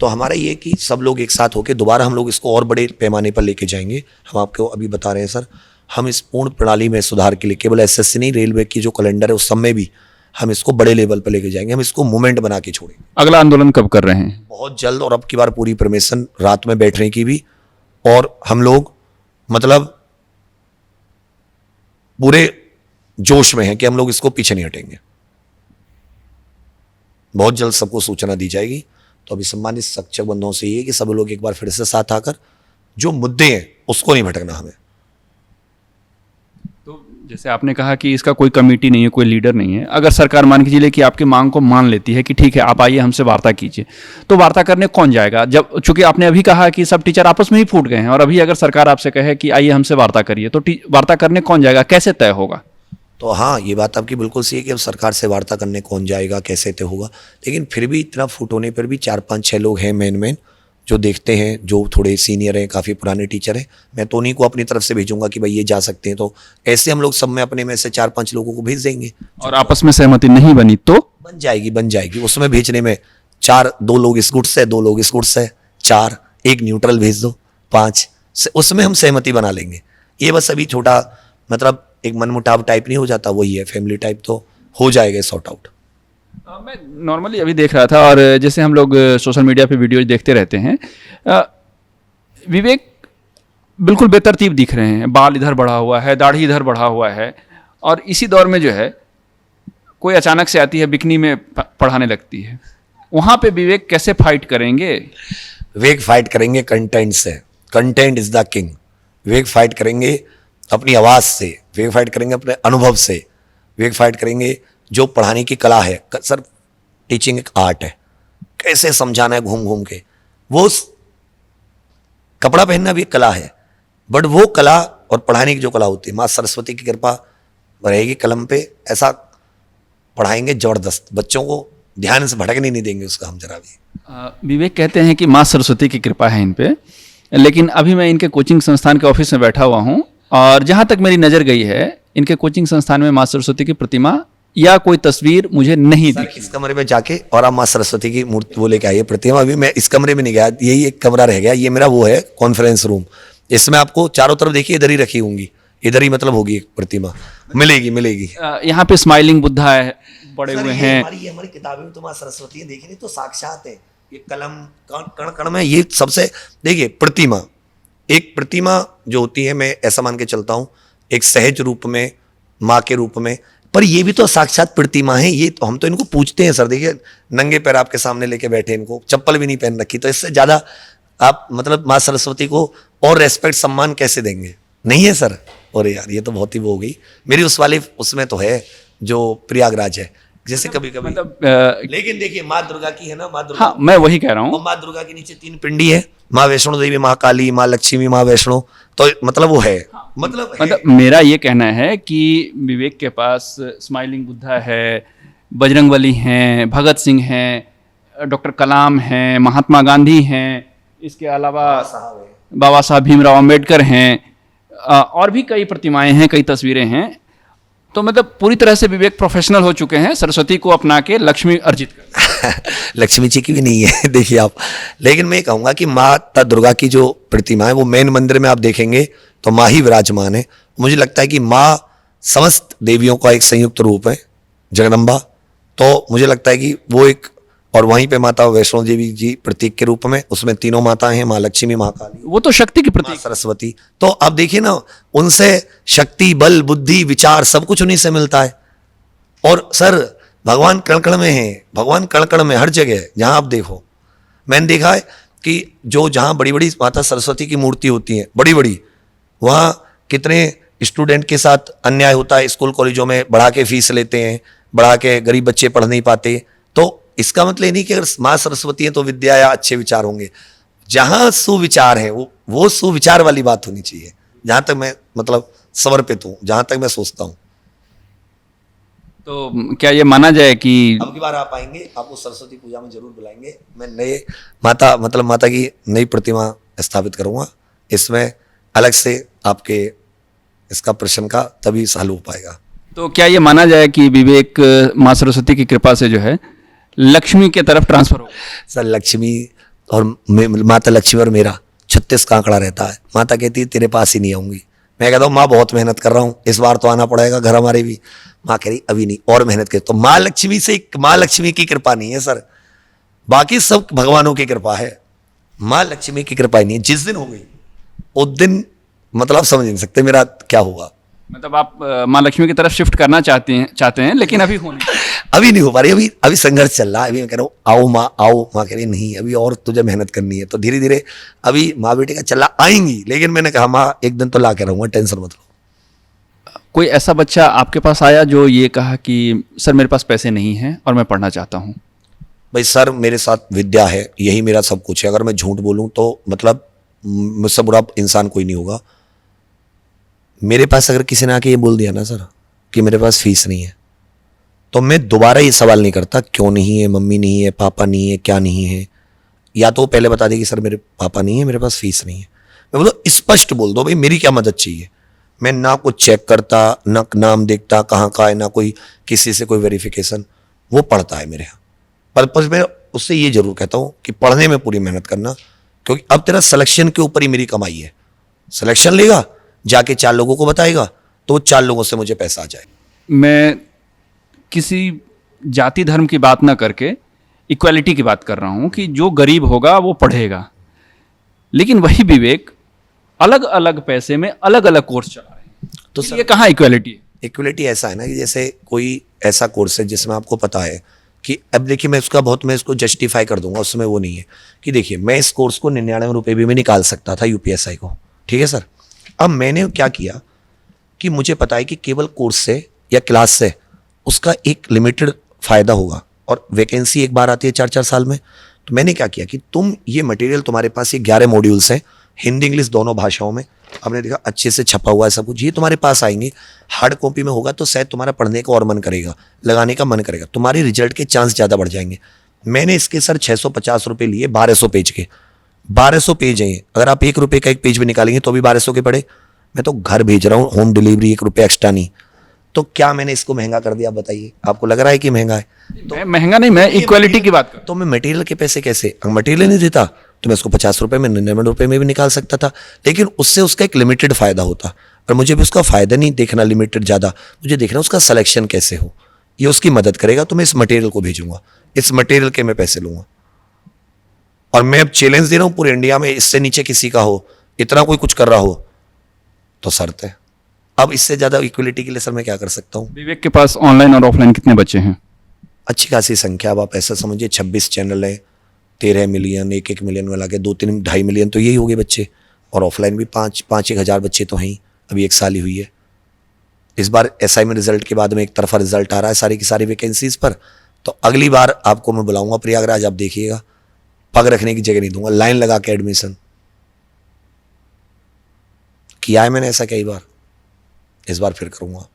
Speaker 1: तो हमारा ये कि सब लोग एक साथ होकर दोबारा हम लोग इसको और बड़े पैमाने पर लेके जाएंगे। हम आपको अभी बता रहे हैं सर, हम इस पूर्ण प्रणाली में सुधार के लिए केवल एसएससी नहीं, रेलवे की जो कैलेंडर है उस सब में भी हम इसको बड़े लेवल पर लेके जाएंगे। हम इसको मूवमेंट बना के छोड़ेंगे।
Speaker 2: अगला आंदोलन कब कर रहे हैं?
Speaker 1: बहुत जल्द, और अब की बार पूरी परमिशन रात में बैठने की भी, और हम लोग मतलब पूरे जोश में हैं कि हम लोग इसको पीछे नहीं हटेंगे। बहुत जल्द सबको सूचना दी जाएगी। तो अभी सम्मानित शिक्षक बंधुओं से ये है कि सब लोग एक बार फिर से साथ आकर जो मुद्दे हैं उसको नहीं भटकना हमें।
Speaker 2: तो जैसे आपने कहा कि इसका कोई कमेटी नहीं है, कोई लीडर नहीं है, अगर सरकार मान के चलिए कि आपकी मांग को मान लेती है कि ठीक है आप आइए हमसे वार्ता कीजिए, तो वार्ता करने कौन जाएगा? जब चूंकि आपने अभी कहा कि सब टीचर आपस में ही फूट गए हैं, और अभी अगर सरकार आपसे कहे कि आइए हमसे वार्ता करिए, तो वार्ता करने कौन जाएगा? कैसे तय होगा?
Speaker 1: तो हाँ, ये बात आपकी बिल्कुल सही है कि अब सरकार से वार्ता करने कौन जाएगा, कैसे तय होगा। लेकिन फिर भी इतना फूट होने पर भी 4-5-6 लोग हैं मेन जो देखते हैं, जो थोड़े सीनियर हैं, काफ़ी पुराने टीचर हैं। मैं तो उन्हीं को अपनी तरफ से भेजूंगा कि भाई ये जा सकते हैं। तो ऐसे हम लोग सब में अपने में से 4-5 लोगों को भेज देंगे।
Speaker 2: और आपस में सहमति नहीं बनी तो
Speaker 1: बन जाएगी। उसमें भेजने में 2 लोग इस गुट से, 2 लोग इस गुट से, 4 एक न्यूट्रल भेज दो, 5 उसमें हम सहमति बना लेंगे। ये बस अभी छोटा मतलब एक मनमुटाव टाइप नहीं हो जाता, वही है फैमिली टाइप, तो हो जाएगा सॉर्ट आउट।
Speaker 2: मैं नॉर्मली अभी देख रहा था, और जैसे हम लोग सोशल मीडिया पे वीडियोज देखते रहते हैं, विवेक बिल्कुल बेतरतीब दिख रहे हैं। बाल इधर बढ़ा हुआ है, दाढ़ी इधर बढ़ा हुआ है, और इसी दौर में जो है कोई अचानक से आती है बिकनी में पढ़ाने लगती है, वहाँ पे विवेक कैसे फाइट करेंगे?
Speaker 1: विवेक फाइट करेंगे कंटेंट से। Content is the king. Vivek fight करेंगे अपनी आवाज़ से, विवेक फाइट करेंगे अपने अनुभव से, विवेक फाइट करेंगे जो पढ़ाने की कला है। सर टीचिंग एक आर्ट है, कैसे समझाना है घूम घूम के। वो कपड़ा पहनना भी एक कला है, बट वो कला और पढ़ाने की जो कला होती है, माँ सरस्वती की कृपा रहेगी कलम पे, ऐसा पढ़ाएंगे जबरदस्त, बच्चों को ध्यान से भटकने नहीं देंगे उसका हम जरा भी।
Speaker 2: विवेक कहते हैं कि माँ सरस्वती की कृपा है इन पे, लेकिन अभी मैं इनके कोचिंग संस्थान के ऑफिस में बैठा हुआ हूँ और जहाँ तक मेरी नज़र गई है इनके कोचिंग संस्थान में माँ सरस्वती की प्रतिमा या कोई तस्वीर मुझे नहीं दिखी।
Speaker 1: इस कमरे में जाके और आप माँ सरस्वती की मूर्ति वो लेके आइए, प्रतिमा। अभी मैं इस कमरे में नहीं गया, यही एक कमरा रह गया, ये मेरा वो है कॉन्फ्रेंस रूम। इसमें आपको चारों तरफ देखिए इधर ही रखी होंगी, इधर ही मतलब होगी एक प्रतिमा, मिलेगी।
Speaker 2: यहाँ पे स्माइलिंग बुद्धा है पड़े हुए हैं।
Speaker 1: हमारी किताबें में तो माँ सरस्वती है, देखी नहीं तो साक्षात है। ये कलम कण कण में ये सबसे देखिए प्रतिमा, एक प्रतिमा जो होती है, मैं ऐसा मान के चलता हूँ एक सहज रूप में माँ के रूप में, पर ये भी तो साक्षात प्रतिमा है। ये तो हम तो इनको पूछते हैं सर, देखिए नंगे पैर आपके सामने लेके बैठे, इनको चप्पल भी नहीं पहन रखी, तो इससे ज्यादा आप मतलब माँ सरस्वती को और रेस्पेक्ट सम्मान कैसे देंगे? नहीं है सर। और यार ये तो बहुत ही वो हो गई मेरी उस वाली, उसमें तो है जो प्रयागराज है, जैसे कभी कभी लेकिन देखिए माँ दुर्गा की है ना, माँ दुर्गा।
Speaker 2: हाँ, मैं वही कह रहा हूँ।
Speaker 1: माँ दुर्गा के नीचे 3 पिंडी है, माँ वैष्णो देवी, माँ काली, माँ लक्ष्मी, माँ वैष्णो, तो मतलब वो है। मतलब
Speaker 2: मेरा ये कहना है कि विवेक के पास स्माइलिंग बुद्धा है, बजरंगबली हैं, भगत सिंह हैं, डॉक्टर कलाम हैं, महात्मा गांधी हैं, इसके अलावा बाबा साहब भीमराव अंबेडकर हैं, और भी कई प्रतिमाएं हैं, कई तस्वीरें हैं। तो मतलब पूरी तरह से विवेक प्रोफेशनल हो चुके हैं सरस्वती को अपना के लक्ष्मी अर्जित कर।
Speaker 1: लक्ष्मी जी की भी नहीं है देखिए आप, लेकिन मैं कहूँगा कि माता दुर्गा की जो प्रतिमा है वो मेन मंदिर में आप देखेंगे तो माँ ही विराजमान है। मुझे लगता है कि माँ समस्त देवियों का एक संयुक्त रूप है, जगदम्बा। तो मुझे लगता है कि वो एक, और वहीं पे माता वैष्णो देवी जी प्रतीक के रूप में, उसमें 3 माताएं हैं, माँ लक्ष्मी, माँ काली,
Speaker 2: वो तो शक्ति की प्रतीक,
Speaker 1: सरस्वती। तो आप देखिए ना, उनसे शक्ति, बल, बुद्धि, विचार सब कुछ उन्हीं से मिलता है। और सर भगवान कण कण में है, भगवान कण कण में हर जगह जहां आप देखो। मैंने देखा है कि जो जहां बड़ी बड़ी माता सरस्वती की मूर्ति होती है, बड़ी बड़ी, वहां कितने स्टूडेंट के साथ अन्याय होता है। स्कूल कॉलेजों में बढ़ा के फीस लेते हैं, बढ़ा के गरीब बच्चे पढ़ नहीं पाते। तो इसका मतलब नहीं कि अगर माँ सरस्वती है तो विद्या या अच्छे विचार होंगे। जहां सुविचार है वो सुविचार वाली बात होनी चाहिए, जहां तक मैं मतलब समर्पित हूं, जहां तक मैं सोचता हूं।
Speaker 2: तो क्या ये माना जाए कि
Speaker 1: अब की बार आप आएंगे, आपको सरस्वती पूजा में जरूर बुलाएंगे। मैं नए माता की नई प्रतिमा स्थापित करूंगा। इसमें अलग से आपके इसका प्रश्न का तभी हल हो पाएगा।
Speaker 2: तो क्या ये माना जाए कि विवेक माँ सरस्वती की कृपा से जो है लक्ष्मी के तरफ ट्रांसफर हो?
Speaker 1: सर लक्ष्मी और माता लक्ष्मी और मेरा 36 का आंकड़ा रहता है। माता कहती है तेरे पास ही नहीं आऊंगी। मैं कहता हूँ माँ बहुत मेहनत कर रहा हूँ, इस बार तो आना पड़ेगा घर हमारे भी। माँ कह रही अभी नहीं, और मेहनत कर। तो माँ लक्ष्मी की कृपा नहीं है सर, बाकी सब भगवानों की कृपा है। माँ लक्ष्मी की कृपा ही नहीं है। जिस दिन हो गई उस दिन मतलब समझ नहीं सकते मेरा क्या होगा।
Speaker 2: मतलब आप माँ लक्ष्मी की तरफ शिफ्ट करना चाहते हैं लेकिन अभी हो नहीं,
Speaker 1: अभी नहीं हो पा रही। अभी संघर्ष चल रहा है। अभी मैं कह रहा हूँ आओ माँ आओ। माँ कह रही नहीं अभी और तुझे मेहनत करनी है। तो धीरे धीरे अभी माँ बेटे का चला आएंगी, लेकिन मैंने कहा माँ एक दिन तो ला के रहूंगा, टेंशन मत लो।
Speaker 2: कोई ऐसा बच्चा आपके पास आया जो ये कहा कि सर मेरे पास पैसे नहीं हैं और मैं पढ़ना चाहता हूँ?
Speaker 1: भाई सर मेरे साथ विद्या है, यही मेरा सब कुछ है। अगर मैं झूठ बोलूँ तो मतलब मुझसे बुरा इंसान कोई नहीं होगा। मेरे पास अगर किसी ने आके ये बोल दिया ना सर कि मेरे पास फीस नहीं है, तो मैं दोबारा ये सवाल नहीं करता क्यों नहीं है, मम्मी नहीं है, पापा नहीं है, क्या नहीं है। या तो पहले बता दे कि सर मेरे पापा नहीं है, मेरे पास फीस नहीं है। मैं बोलो स्पष्ट बोल दो भाई मेरी क्या मदद चाहिए। मैं ना कुछ चेक करता, ना नाम देखता कहाँ का है, ना कोई किसी से कोई वेरिफिकेशन। वो पढ़ता है मेरे यहाँ पर मैं उससे ये जरूर कहता हूँ कि पढ़ने में पूरी मेहनत करना, क्योंकि अब तेरा सिलेक्शन के ऊपर ही मेरी कमाई है। सिलेक्शन लेगा, जाके 4 लोगों को बताएगा, तो 4 लोगों से मुझे पैसा आ जाए।
Speaker 2: मैं किसी जाति धर्म की बात ना करके इक्वालिटी की बात कर रहा हूँ कि जो गरीब होगा वो पढ़ेगा, लेकिन वही विवेक अलग अलग पैसे में अलग अलग कोर्स चला रहे हैं। तो ये कहाँ इक्वालिटी है?
Speaker 1: इक्वलिटी ऐसा है ना कि जैसे कोई ऐसा कोर्स है जिसमें आपको पता है कि अब देखिए मैं इसको जस्टिफाई कर दूंगा, उसमें वो नहीं है कि देखिए मैं इस कोर्स को 99 रुपये भी मैं निकाल सकता था यूपीएसआई को, ठीक है सर। अब मैंने क्या किया कि मुझे पता है कि केवल कोर्स से या क्लास से उसका एक लिमिटेड फायदा होगा और वैकेंसी एक बार आती है 4-4 साल में। तो मैंने क्या किया कि तुम ये मटेरियल तुम्हारे पास ये 11 मॉड्यूल्स हैं, हिंदी इंग्लिश दोनों भाषाओं में, हमने देखा अच्छे से छपा हुआ है सब कुछ, ये तुम्हारे पास आएंगे। हार्ड कॉपी में होगा तो शायद तुम्हारा पढ़ने का और मन करेगा, लगाने का मन करेगा, तुम्हारे रिजल्ट के चांस ज़्यादा बढ़ जाएंगे। मैंने इसके सर 650 रुपये लिए 1200 पेज के, 1200 पेज हैं। अगर आप 1 रुपये का एक पेज भी निकालेंगे तो भी 1200 के पड़े। मैं तो घर भेज रहा हूँ, होम डिलीवरी 1 रुपये एक्स्ट्रा नहीं। तो क्या मैंने इसको महंगा कर दिया, आप बताइए? आपको लग रहा है कि महंगा है?
Speaker 2: मैं महंगा नहीं, मैं इक्वालिटी की बात कर।
Speaker 1: तो मैं मटेरियल के पैसे कैसे, अगर मटेरियल नहीं देता तो मैं उसको 50 रुपये में 99 रुपये में भी निकाल सकता था, लेकिन उससे उसका एक लिमिटेड फायदा होता। और मुझे भी उसका फायदा नहीं देखना लिमिटेड ज़्यादा, मुझे देखना उसका सिलेक्शन कैसे हो, ये उसकी मदद करेगा। तो मैं इस मटेरियल को भेजूंगा, इस मटेरियल के मैं पैसे लूंगा। और मैं अब चैलेंज दे रहा हूं पूरे इंडिया में, इससे नीचे किसी का हो, इतना कोई कुछ कर रहा हो तो शर्त है। अब इससे ज़्यादा इक्वलिटी के लिए सर मैं क्या कर सकता हूँ?
Speaker 2: विवेक के पास ऑनलाइन और ऑफलाइन कितने बच्चे हैं?
Speaker 1: अच्छी खासी संख्या। अब आप ऐसा समझिए 26 चैनल है, 13 मिलियन, 1-1 मिलियन मिला के 2-3-2.5 मिलियन तो यही हो गए बच्चे। और ऑफलाइन भी 5-1 हज़ार बच्चे तो हैं ही। अभी 1 साल ही हुई है। इस बार एसआई में रिजल्ट के बाद में एक तरफा रिजल्ट आ रहा है सारी की सारी वैकेंसीज पर। तो अगली बार आपको मैं बुलाऊंगा प्रयागराज, आप देखिएगा, पग रखने की जगह नहीं दूंगा, लाइन लगा के एडमिशन किया है मैंने ऐसा कई बार। इस बार फिर करूंगा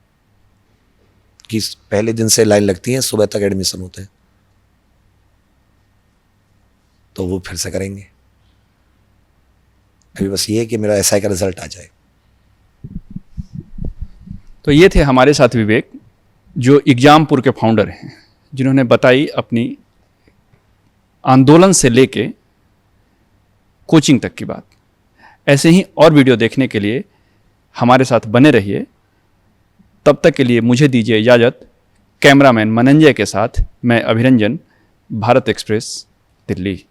Speaker 1: कि पहले दिन से लाइन लगती है, सुबह तक एडमिशन होते हैं, तो वो फिर से करेंगे। अभी बस ये है कि मेरा एसआई का रिजल्ट आ जाए।
Speaker 2: तो ये थे हमारे साथ विवेक, जो एग्जामपुर के फाउंडर हैं, जिन्होंने बताई अपनी आंदोलन से लेके कोचिंग तक की बात। ऐसे ही और वीडियो देखने के लिए हमारे साथ बने रहिए। तब तक के लिए मुझे दीजिए इजाज़त। कैमरामैन मनंजय के साथ मैं अभिरंजन, भारत एक्सप्रेस, दिल्ली।